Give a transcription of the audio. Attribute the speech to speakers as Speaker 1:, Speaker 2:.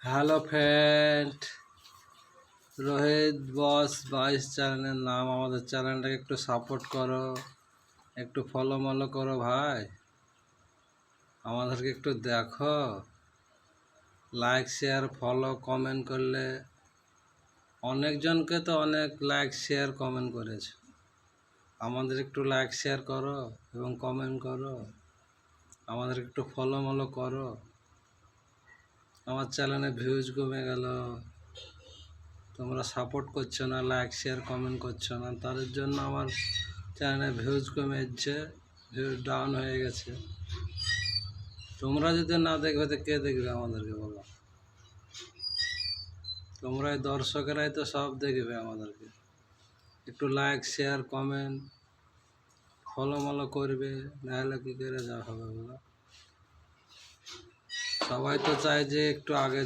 Speaker 1: Hello friend, Rohit বস 22 চ্যানেলের নাম। আমাদের চ্যানেলটাকে একটু সাপোর্ট করো, একটু ফলো করো ভাই। আমাদেরকে একটু দেখো, লাইক শেয়ার ফলো কমেন্ট করলে অনেকজনকে তো অনেক লাইক শেয়ার কমেন্ট করেছে। আমাদের একটু লাইক শেয়ার করো এবং কমেন্ট করো, আমাদের একটু ফলো করো। আমার চ্যানেলে ভিউজ কমে গেল, তোমরা সাপোর্ট করছো না, লাইক শেয়ার কমেন্ট করছো না, তাদের জন্য আমার চ্যানেলে ভিউজ কমে যাচ্ছে, ভিউজ ডাউন হয়ে গেছে। তোমরা যদি না দেখবে তো কে দেখবে আমাদেরকে, বলো? তোমরাই দর্শকেরাই তো সব দেখবে আমাদেরকে। একটু লাইক শেয়ার কমেন্ট ফলো করবে, নাহলে কী করে যা হবে বলো? সবাই তো চায় যে একটু আগে